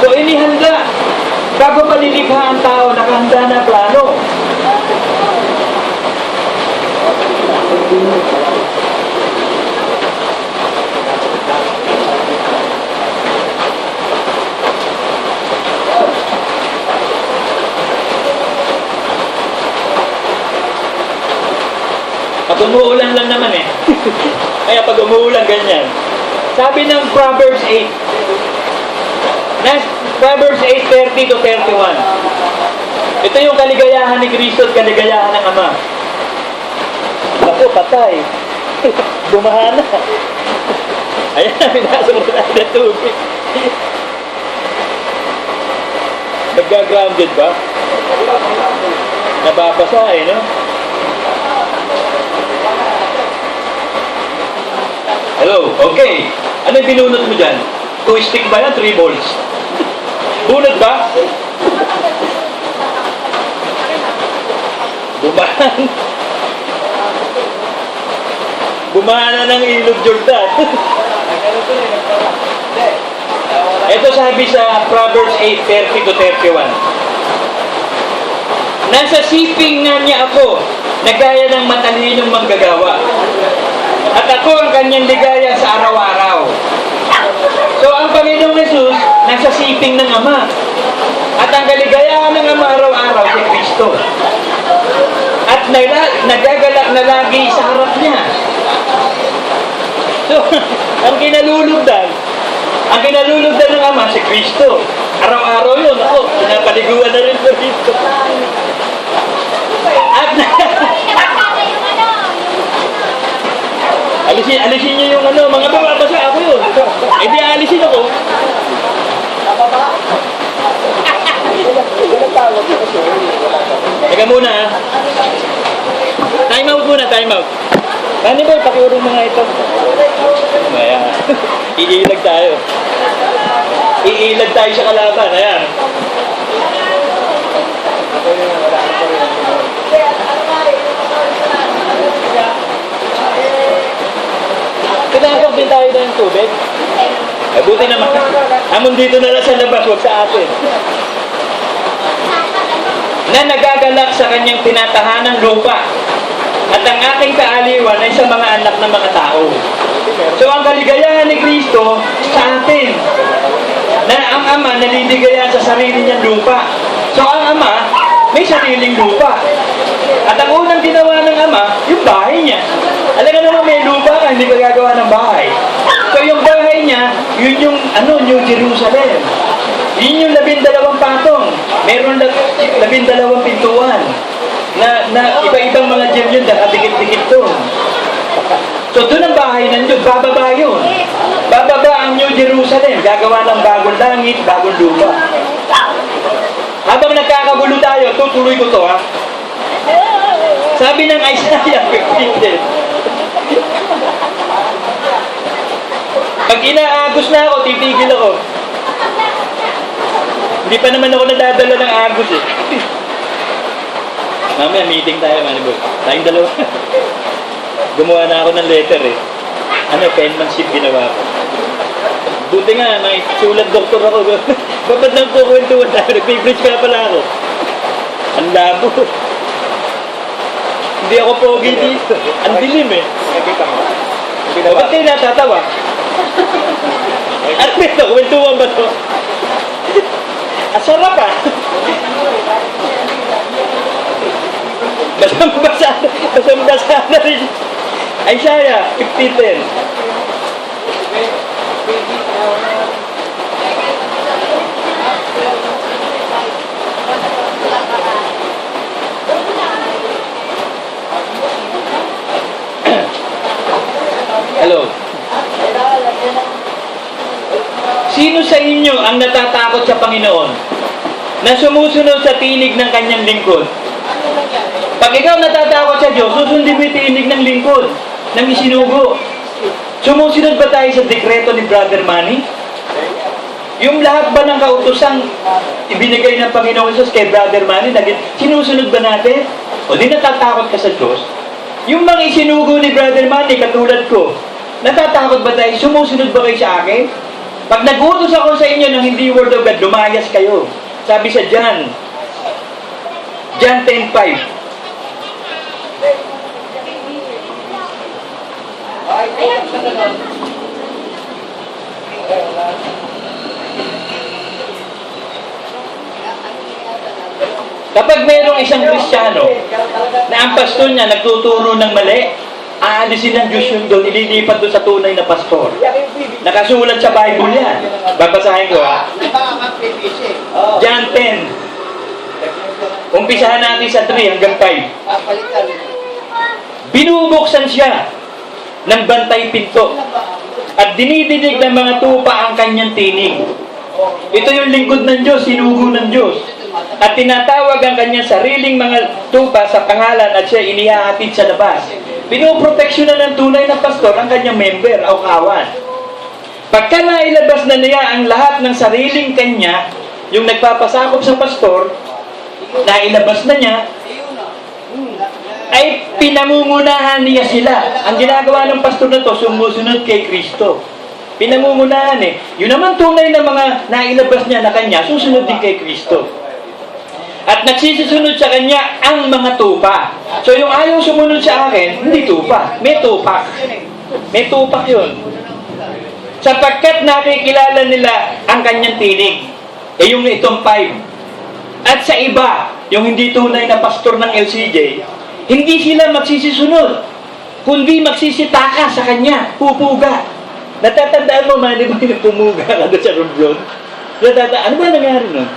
Speaker 4: So inihanda, bago palilikha ang tao, nakahanda na plano. At umuulan lang naman eh. Kaya pag umuulan, ganyan. Sabi ng Proverbs 8. Proverbs 8:30-31. Ito yung kaligayahan ni Kristo at kaligayahan ng Ama. Ako, patay. Bumahana. Ayan, pinasok ko tayo ng tubig. Nagka-grounded ba? Nababasa eh, no? Hello, okay. Ano yung binunot mo dyan? 2 stick ba yan? 3 balls? Bunot ba? Bumana ng ilog Jordan. Ito sabi sa Proverbs 8:30-31. Nasa siping nga niya ako, na gaya ng matalinong manggagawa. At ako ang kanyang ligaya sa araw-araw. So, ang Panginoong Jesus, nasa siping ng Ama. At ang kaligayahan ng Ama araw-araw, si Kristo. At nagagalak na lagi sa harap niya. So, ang kinalulugdan ng Ama, si Kristo. Araw-araw yun. Ako, pinapaliguan na rin sa Kristo. At alisin niyo yung mga babasa ako yun. Eh di alisin ako. Teka muna ha. Time out muna, time out. Kani boy, pakiurong mga ito. Ayan. Iilag tayo. iilag tayo sa kalaban. Ayan. Kinakap din tayo ng tubig. Eh, buti naman. Hamon dito na lang sa labas, huwag sa atin. Na nagagalak sa kanyang tinatahanang lupa. At ang aking kaaliwan ay sa mga anak ng mga tao. So ang kaligayahan ni Kristo sa atin, na ang Ama naliligayahan sa sarili niyang lupa. So ang Ama may sariling lupa. At ang unang ginawa ng Ama, yung bahay niya. Alam nga naman may lupa ka, hindi ka gagawa ng bahay. So yung bahay niya, yun yung New Jerusalem. Yun yung 12 patong. Meron 12 pintuan. Na iba-ibang mga gem yun, nakadikit-dikit doon. So doon ang bahay ng Diyos, bababa yun. Bababa ang New Jerusalem, gagawa ng bagong langit, bagong lupa. Habang nagkakagulo tayo, tutuloy ko to ha. Sabi ng Isaiah 15, pag inaagos na ako, titigil ako. Hindi pa naman ako nadadala ng agos eh. Mamaya, meeting tayo, Manibol. Tayong dalawa. Gumawa na ako ng letter eh. Penmanship ginawa ko. Buti nga, may sulat doktor ako. Ba't lang po kwentuhan tayo? Nag-privilege ka pala ako. Ang labo. Hindi ako pogi dito. Ang dilim eh. Ba't kayo natatawa? Ano ito? Kwentuhan ba ito? Asarap ah. Basang-basa na rin. Isaiah 50:10. Hello. Sino sa inyo ang natatakot sa Panginoon na sumusunod sa tinig ng kanyang lingkod? Pag ikaw natatakot sa Diyos, susundin mo yung tinig ng lingkod, ng isinugo. Sumusunod ba tayo sa dekreto ni Brother Manny? Yung lahat ba ng kautosang ibinigay ng Panginoon Jesus kay Brother Manny, sinusunod ba natin? O di natatakot ka sa Diyos? Yung mga isinugo ni Brother Manny, katulad ko, natatakot ba tayo? Sumusunod ba kayo sa akin? Pag nag-utos ako sa inyo ng hindi word of God, lumayas kayo. Sabi sa John 10:5. Kapag mayroong isang Kristiyano na ang pastor niya nagtuturo ng mali, aalisin ng Diyos yung doon, ililipat doon sa tunay na pastor. Nakasulat sa Bible yan. Babasahin ko ha. John 10. Umpisahan natin sa 3 hanggang 5. Binubuksan siya ng bantay pinto at dinidinig ng mga tupa ang kanyang tinig. Ito yung lingkod ng Diyos, sinugo ng Diyos. At tinatawag ang kanyang sariling mga tupa sa pangalan at siya inihahatid sa labas. Pinoproteksyonan ng tunay na pastor ang kanyang member o kawan. Pagka nailabas na niya ang lahat ng sariling kanya, yung nagpapasakop sa pastor, nailabas na niya, ay pinangungunahan niya sila. Ang ginagawa ng pastor na to, sumusunod kay Kristo. Pinangungunahan eh. Yun naman tunay na mga nailabas niya na kanya, susunod din kay Kristo. At nagsisisunod sa kanya ang mga tupa. So yung ayaw sumunod sa akin, hindi tupa. May tupak. May tupak yun. Sapagkat nakikilala nila ang kanyang tinig. Eh yung itong 5. At sa iba, yung hindi tunay na pastor ng LCJ, hindi sila magsisisunod, kundi magsisitaka sa kanya, pupuga. Natatandaan mo, Manny, ba yung pumuga ka doon sa Romblon? Ano ba nangyari nun?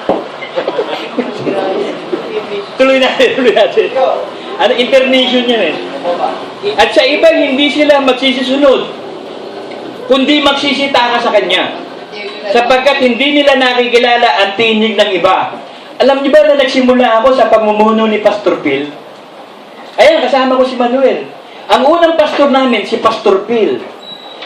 Speaker 4: Tuloy natin. Internation yan eh. At sa iba, hindi sila magsisisunod, kundi magsisitaka sa kanya. Sapagkat hindi nila nakikilala ang tinig ng iba. Alam niyo ba na nagsimula ako sa pamumuno ni Pastor Phil? Ayan, kasama ko si Manuel. Ang unang pastor namin, si Pastor Phil.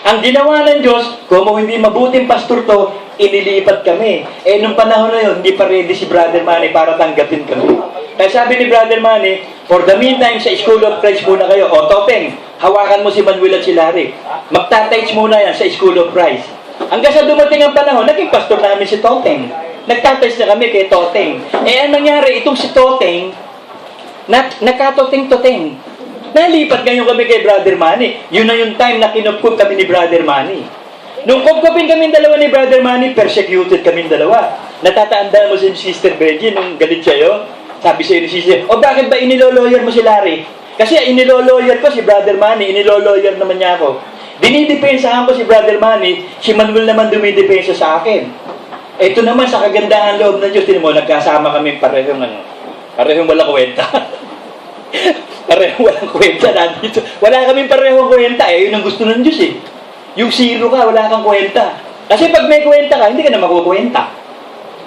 Speaker 4: Ang ginawa ng Diyos, kung hindi mabuting pastor to, inilipat kami. Eh, nung panahon na yun, hindi pa ready si Brother Manny para tanggapin kami. Kaya sabi ni Brother Manny, for the meantime, sa School of Christ muna kayo. O, Topeng, hawakan mo si Manuel at si Larry. Magtatights muna yan sa School of Christ. Hanggang sa dumating ang panahon, naging pastor namin si Topeng. Nagtatights na kami kay Toteng. Eh, ang nangyari, itong si Toteng, nakatoteng-toteng. Nalipat ngayon kami kay Brother Manny. Yun na yung time na kinupkup kami ni Brother Manny. Nung kupkupin kami dalawa ni Brother Manny, persecuted kami dalawa. Natatandaan mo si Sister Benji nung galit siya yun? Sabi sa'yo ni Sister, o bakit ba iniloloyer mo si Larry? Kasi iniloloyer ko si Brother Manny, iniloloyer naman niya ako. Dinidepensahan ko si Brother Manny, si Manuel naman dumidepensa sa akin. Ito naman sa kagandahan loob ng Diyos, tinan mo, nagkasama kami parehong walang kwenta. Parehong walang kwenta nandito. Wala kaming parehong kwenta eh. Yun ang gusto ng Diyos eh. Yung zero ka, wala kang kwenta. Kasi pag may kwenta ka, hindi ka na makukwenta.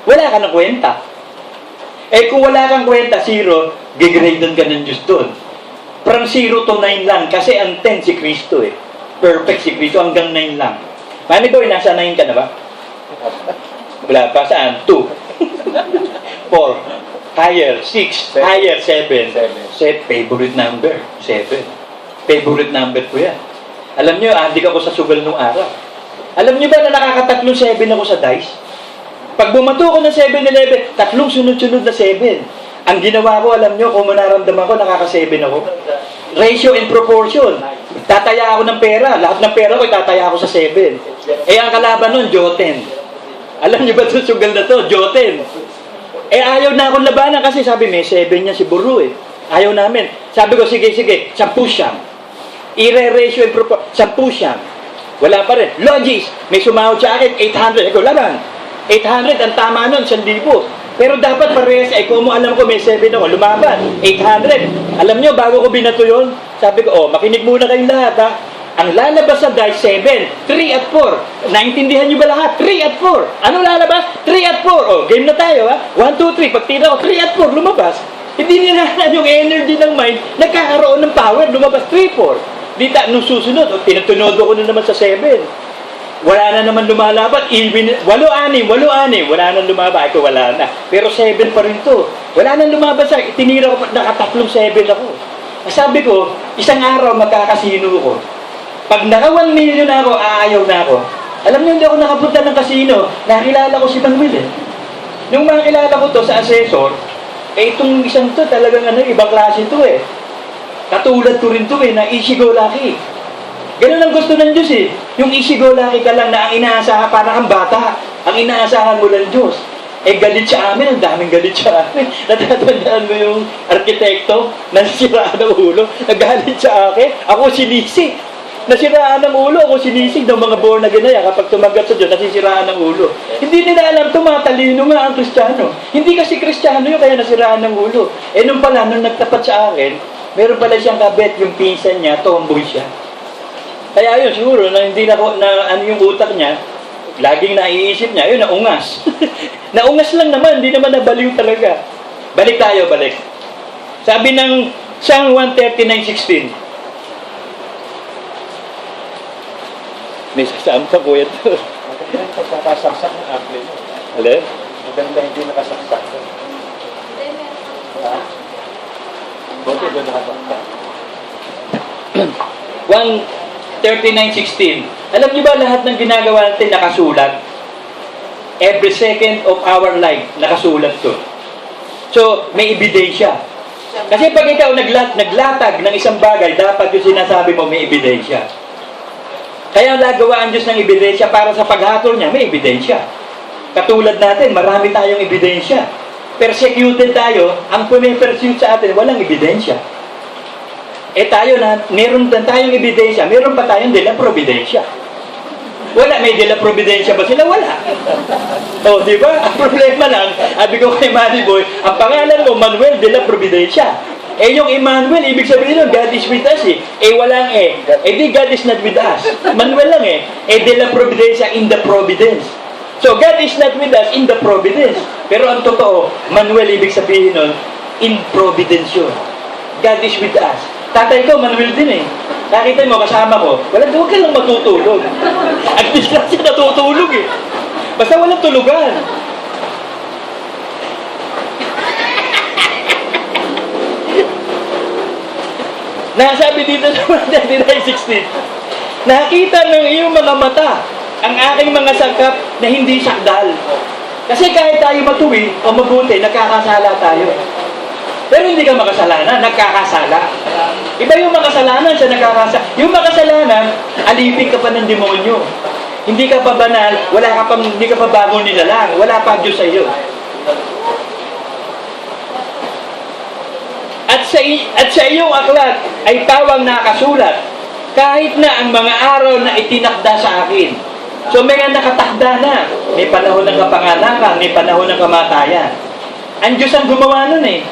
Speaker 4: Wala ka ng kwenta. Eh kung wala kang kwenta, zero, gigradean ka ng Diyos doon. From 0 to 9 lang. Kasi ang 10 si Kristo eh. Perfect si Kristo, hanggang 9 lang. Mami ko, nasa 9 ka na ba? Wala pa, saan? 2. 4. Higher, 6. Higher, 7. Set, favorite number. 7. Favorite number ko yan. Alam nyo, adik ako sa sugal nung araw. Alam nyo ba na nakakatatlong 7 ako sa dice? Pag bumato ko ng 7-11, tatlong sunod-sunod na 7. Ang ginawa ko, alam nyo, kung manaramdaman ko, nakaka-7 ako. Ratio and proportion. Tataya ako ng pera. Lahat ng pera ko, tataya ako sa 7. Eh, ang kalaban nun, Joten. Alam nyo ba ito, sugal na to? Joten. Eh, ayaw na akong labanan kasi sabi, may 7 niya si Buru eh. Ayaw namin. Sabi ko, sige, 10 siyang. Ire-ratio and proportion, 10 siyang. Wala pa rin. Logis, may sumahod sa akin, 800. Ikaw, laban. 800, ang tama nun, 1,000. Pero dapat parehas, eh kung mo alam ko may 7 ako, lumaban, 800. Alam nyo, bago ko binato yun, sabi ko, makinig muna kayong lahat ha. Ang lalabas sa dice, 7, 3 at 4. Naintindihan nyo ba lahat? 3 at 4. Ano lalabas? 3 at 4. Game na tayo ha. 1, 2, 3. Pag tira ko, 3 at 4, lumabas. Hindi nila yung energy ng mind, nagkakaroon ng power, lumabas 3, 4. Dita, nung susunod, tinutunodo ko na naman sa 7. Wala na naman lumalaban. 8-6, wala na lumaban. Ito, wala na. Pero 7 pa rin to. Wala na lumaban sa tinira ko, nakatatlong 7 ako. Sabi ko, isang araw magkakasino ko. Pag naka 1 million ako, aayaw na ako. Alam niyo, hindi ako nakapunta ng kasino. Nakilala ko si Manuel eh. Nung makilala ko to sa assessor, eh itong isang to talagang ibang klase to eh. Katulad ko rin to eh, na easy go lucky. Ganun ang gusto ng Diyos eh. Yung easy go lucky ka lang na ang inaasahan, para kang bata. Ang inaasahan mo ng Diyos. Eh galit sa amin, ang daming galit sa amin. Natatandaan mo yung arkitekto, nasiraan ng ulo, nagalit sa akin. Ako sinisi. Nasiraan ng ulo, ako sinisig ng mga born na ganaya kapag tumagat sa Diyos, nasisiraan ng ulo. Hindi nila alam, tumatalino nga ang Kristiyano. Hindi kasi Kristiyano yun, kaya nasiraan ng ulo. Eh nung pala, nung nagtapat sa akin, meron pala siyang kabet, yung pinsan niya, tomboy siya. Kaya yun, siguro, na hindi na yung utak niya, laging naiisip niya, yun, naungas. Naungas lang naman, hindi naman nabaliw talaga. Balik tayo, balik. Sabi ng Psalm 139:16, may sasampa po ito.
Speaker 5: Maganda yung pagkakasaksak ng aple mo.
Speaker 4: Alin?
Speaker 5: Maganda hindi nakasaksak. Ha? Buti doon nakasaksak.
Speaker 4: 1:39:16. Alam niyo ba lahat ng ginagawa natin nakasulat? Every second of our life, nakasulat to. So, may ebidensya. Kasi pag ikaw naglatag ng isang bagay, dapat yung sinasabi mo may ebidensya. Kaya nagawa ang Diyos ng ebidensya para sa paghatol niya, may ebidensya. Katulad natin, marami tayong ebidensya. Persecuted tayo, ang pumipersecute sa atin, walang ebidensya. Eh tayo na, meron tayong ebidensya, meron pa tayong de la providensya. Wala, may de la providensya ba sila? Wala. O, di ba? Ang problema lang, sabi ko kay Manny Boy, ang pangalan mo, Manuel de la Providencia. Eh, yung Emmanuel, ibig sabihin nun, God is with us eh. Eh, walang eh. Eh, di God is not with us. Manuel lang eh. Eh, de la Providencia in the providence. So, God is not with us in the providence. Pero ang totoo, Manuel, ibig sabihin nun, in providence yun. God is with us. Tatay ko, Manuel din eh. Nakita mo, kasama ko, huwag ka lang matutulog. At least lang siya natutulog eh. Basta walang tulugan. Nasabi dito sa Matthew 9:16, nakita ng iyong mga mata ang aking mga sangkap na hindi sakdal. Kasi kahit tayo matuwi o mabuti, nagkakasala tayo. Pero hindi ka makasalanan, nagkakasala. Iba yung makasalanan sa nagkakasala. Yung makasalanan, alipin ka pa ng demonyo. Hindi ka pa banal, hindi ka pa bagong nilalang, wala pa Diyos sa iyo. At sa iyong aklat ay tawang nakasulat, kahit na ang mga araw na itinakda sa akin. So may nakatakda na. May panahon ng kapanganakan, may panahon ng kamatayan. Ang Diyos ang gumawa nun eh.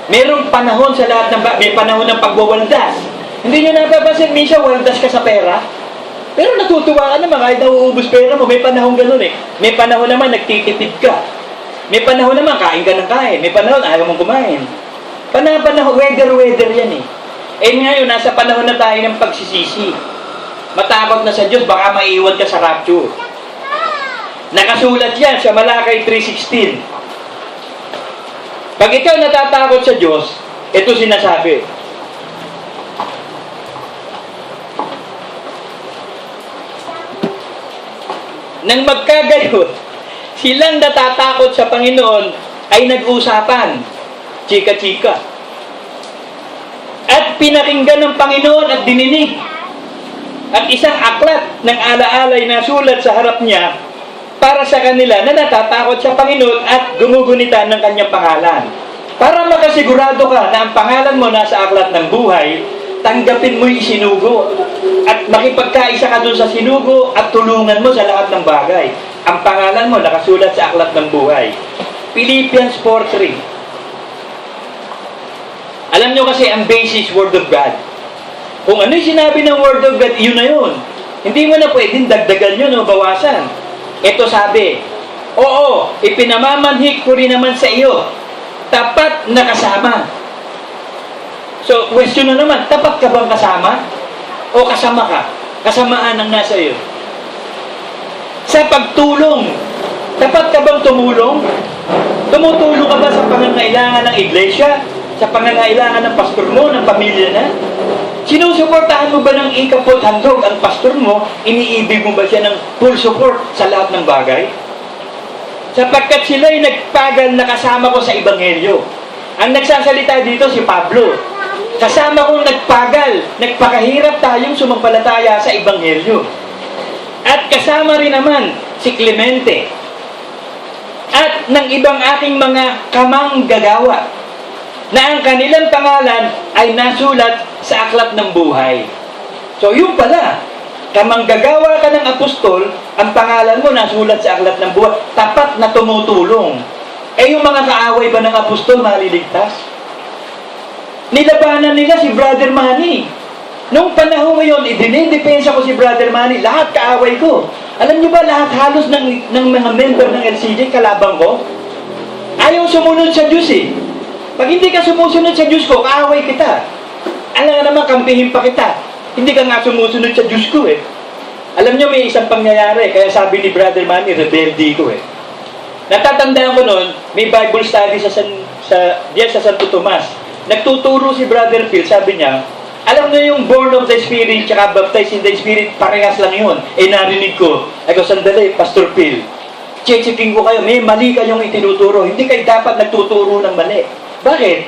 Speaker 4: Merong panahon sa lahat ng may panahon ng pagwawaldas. Hindi nyo napapansin, minsan waldas ka sa pera. Pero natutuwa ka naman kahit nauubos pera mo. May panahon ganun eh. May panahon naman nagtitipid ka. May panahon naman kain ka ng kain. May panahon ayaw mong kumain. Panahon, weather yan eh. Eh ngayon, nasa panahon na tayo ng pagsisisi. Matakot na sa Diyos, baka maiiwan ka sa rapture. Nakasulat yan sa Malakay 3:16. Pag ikaw natatakot sa Diyos, ito sinasabi. Nang magkagayon, silang natatakot sa Panginoon ay nag-usapan, chika-chika. At pinakinggan ng Panginoon at dininig. At isang aklat ng alaalay na sulat sa harap niya para sa kanila na natatakot sa Panginoon at gumugunitan ng kanyang pangalan. Para makasigurado ka na ang pangalan mo nasa aklat ng buhay, tanggapin mo yung isinugo at makipagkaisa ka dun sa sinugo at tulungan mo sa lahat ng bagay. Ang pangalan mo nakasulat sa aklat ng buhay. Philippians 4:3. Alam nyo kasi ang basis Word of God. Kung ano yung sinabi ng Word of God, yun na yun. Hindi mo na pwedeng dagdagan yun o bawasan. Ito sabi, oo, ipinamamanhik ko rin naman sa iyo, tapat na kasama. So, question na naman, tapat ka bang kasama? O kasama ka? Kasamaan ang nasa iyo. Sa pagtulong, tapat ka bang tumulong? Tumutulong ka ba sa pangangailangan ng iglesia? Sa pangangailangan ng pastor mo, ng pamilya na? Sinusuportahan mo ba ng ikapot handog ang pastor mo? Iniibig mo ba siya ng full support sa lahat ng bagay? Sapagkat sila'y nagpagal na kasama ko sa Ebanghelyo. Ang nagsasalita dito si Pablo. Kasama kong nagpagal, nagpakahirap tayong sumampalataya sa Ebanghelyo. At kasama rin naman si Clemente. At ng ibang aking mga kamanggagawa na ang kanilang pangalan ay nasulat sa aklat ng buhay. So yun pala, kamanggagawa ka ng apostol, ang pangalan mo nasulat sa aklat ng buhay, tapat na tumutulong. Eh yung mga kaaway ba ng apostol maliligtas? Nilabanan nila si Brother Manny. Nung panahon ngayon, idinidepensa ko si Brother Manny, lahat kaaway ko. Alam niyo ba, lahat halos ng mga member ng LCJ, kalabang ko? Ayaw sumunod sa Diyos eh. Pag hindi ka sumusunod sa Diyos ko, kaaway kita. Alam nga naman, kampihin pa kita. Hindi ka nga sumusunod sa Diyos ko eh. Alam niyo, may isang pangyayari. Kaya sabi ni Brother Manny, rebelde ko eh. Natatandaan ko noon, may Bible study sa Santo Tomas. Nagtuturo si Brother Phil, sabi niya, alam niyo yung born of the Spirit tsaka baptized in the Spirit, parehas lang yun. Eh narinig ko, ako sandali, Pastor Phil, checking ko kayo, may mali kayong itinuturo. Hindi kayo dapat nagtuturo ng mali. Bakit?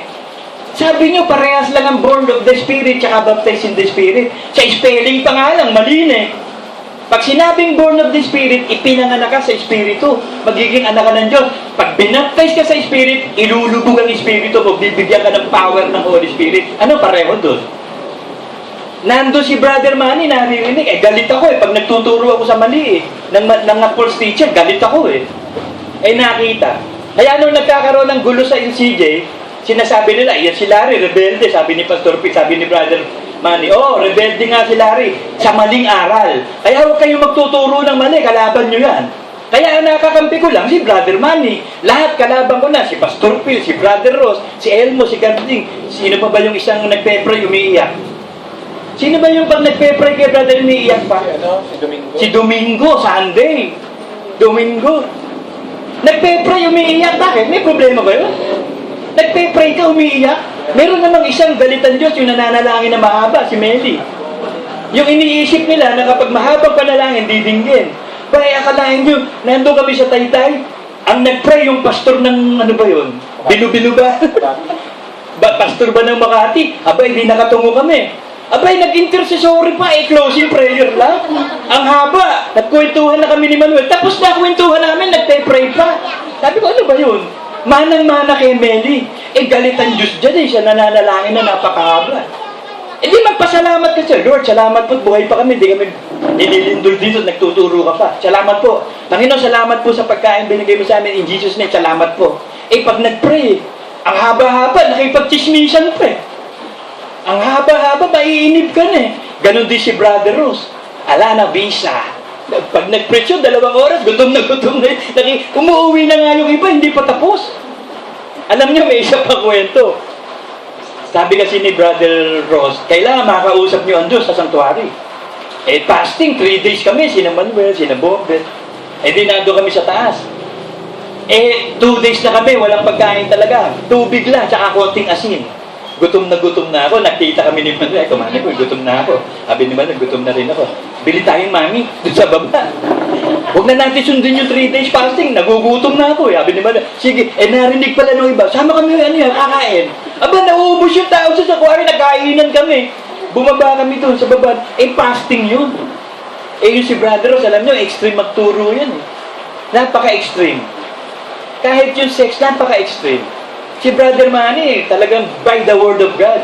Speaker 4: Sabi niyo, parehas lang ang born of the Spirit tsaka baptized in the Spirit. Sa spelling pa nga lang, mali na eh. Pag sinabing born of the Spirit, ipinanganak ka sa Espiritu. Magiging anak ka ng Diyos. Pag binaptize ka sa Spirit, ilulubog ang Espiritu mo. Bibigyan ka ng power ng Holy Spirit. Ano pareho doon? Nando si Brother Manny, naririnig. Eh, galit ako eh. Pag nagtuturo ako sa mali eh. Ng false teacher, galit ako eh. Eh, nakita. Kaya nung nagkakaroon ng gulo sa LCJ, sinasabi nila, yan si Larry, rebelde. Sabi ni Pastor P, sabi ni Brother Manny, oh, rebelde nga si Larry sa maling aral. Kaya huwag kayong magtuturo ng mali, kalaban nyo yan. Kaya nakakampi ko lang si Brother Manny. Lahat kalaban ko na, si Pastor Phil, si Brother Ross, si Elmo, si Garding. Sino pa ba yung isang nagpe-pray, umiiyak? Sino ba yung pag nagpe-pray kay Brother umiiyak pa?
Speaker 5: Si Domingo.
Speaker 4: Si Domingo, Sunday. Domingo. Nagpe-pray, umiiyak. Bakit? May problema ba yun? Nagpe-pray ka, umiiyak. Meron namang isang galitan Diyos, yung nananalangin na mahaba, si Meli. Yung iniisip nila na kapag mahabang panalangin, didinggin. Kaya akalain nyo, nandun kami sa Taytay, ang nag-pray yung pastor ng, ano ba yun? Bilo-bilo ba? Pastor ba ng Makati? Abay, hindi nakatungo kami. Abay, nag-intercessory pa, closing prayer lang. Ang haba. Nagkwentuhan na kami ni Manuel. Tapos na kwentuhan namin, nagpe-pray pa. Sabi ko, ano ba yun? Manang-mana kay Meli. Galitan Diyos dyan siya nananalangin na napakahaba. Di magpasalamat ka siya. Lord, salamat po, buhay pa kami. Hindi kami nililindol dito, nagtuturo ka pa. Salamat po. Panginoon, salamat po sa pagkain binigay mo sa amin. In Jesus' name, salamat po. Pag nag-pray, ang haba-haba, nakipag-chismisan pa Ang haba-haba, maiinip ka na Ganon din si Brother Ross. Ala na, visa. Pag nag-preach yun, 2 oras, gutom na. Umuwi na nga yung iba, hindi pa tapos. Alam niyo, may isa pa kwento. Sabi kasi ni Brother Ross, kailangan makausap niyo ang Diyos sa sanctuary. Fasting, 3 days kami, sina Manuel, sina Bobbet. Dinado kami sa taas. 2 days na kami, walang pagkain talaga. Tubig lang, tsaka konting asin. Gutom na ako. Nakita kami ni Manuel. Kumani ko, gutom na ako. Sabi ni Manuel, gutom na rin ako. Bili tayong mami, doon sa baba. Huwag na natin sundin yung 3 days fasting. Nagugutom na ako. Sabi ni Manuel, sige, narinig pala ng iba. Sama kami, kakain. Aba, nauubos yung tao sa sakwari. Nagkainan kami. Bumaba kami doon sa baba. Fasting yun. Yung si Brother Ross, alam nyo, extreme magturo yan. Napaka-extreme. Kahit yung sex, napaka-extreme. Si Brother Manny, talagang by the word of God.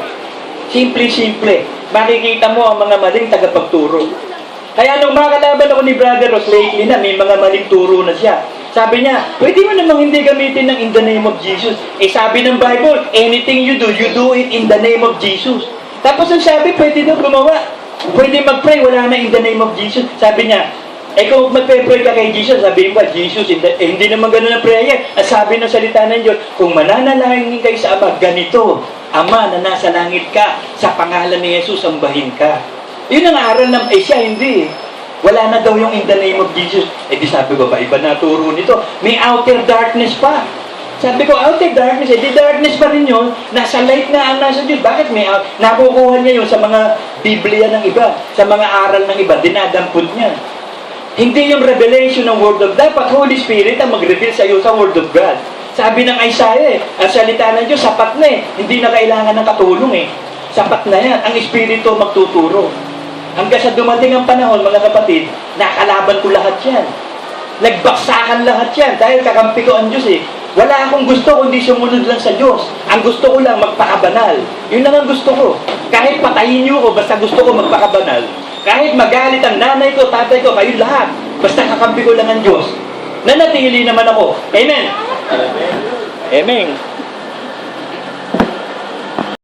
Speaker 4: Simple-simple. Makikita mo ang mga maling tagapagturo. Kaya nung makalaban ako ni Brother Ross lately na, may mga maling turo na siya. Sabi niya, pwede mo namang hindi gamitin ng in the name of Jesus. Sabi ng Bible, anything you do it in the name of Jesus. Tapos ang sabi, pwede daw gumawa. Pwede mag-pray, wala na in the name of Jesus. Sabi niya, kung magpe-pray ka kay Jesus, sabihin ba, Jesus, hindi naman ganun ang prayer. Ang sabi ng salita ng Diyos, kung mananalangin kayo sa Ama, ganito, Ama na nasa langit ka, sa pangalan ni Jesus, sambahin ka. Yun ang aral ng, siya hindi. Wala na daw yung in the name of Jesus. Di sabi ko, iba na turo nito. May outer darkness pa. Sabi ko, outer darkness, di darkness pa rin yun. Nasa light na ang nasa Diyos. Bakit may nakukuha niya yun sa mga Biblia ng iba, sa mga aral ng iba, dinadampot niya. Hindi yung revelation ng Word of God. Dapat Holy Spirit ang mag-reveal sa iyo sa Word of God. Sabi ng Isaiah, ang salita ng Diyos, sapat na Hindi na kailangan ng katulong Sapat na yan. Ang Espiritu magtuturo. Hanggang sa dumating ang panahon, mga kapatid, nakalaban ko lahat yan. Nagbaksakan lahat yan. Dahil kakampi ko ang Diyos Wala akong gusto kundi sumunod lang sa Diyos. Ang gusto ko lang magpakabanal. Yun lang ang gusto ko. Kahit patayin niyo ko, basta gusto ko magpakabanal. Kahit magalit ang nanay ko, tatay ko, kayo lahat. Basta kakampi ko lang ang Diyos. Nanatili naman ako. Amen? Amen.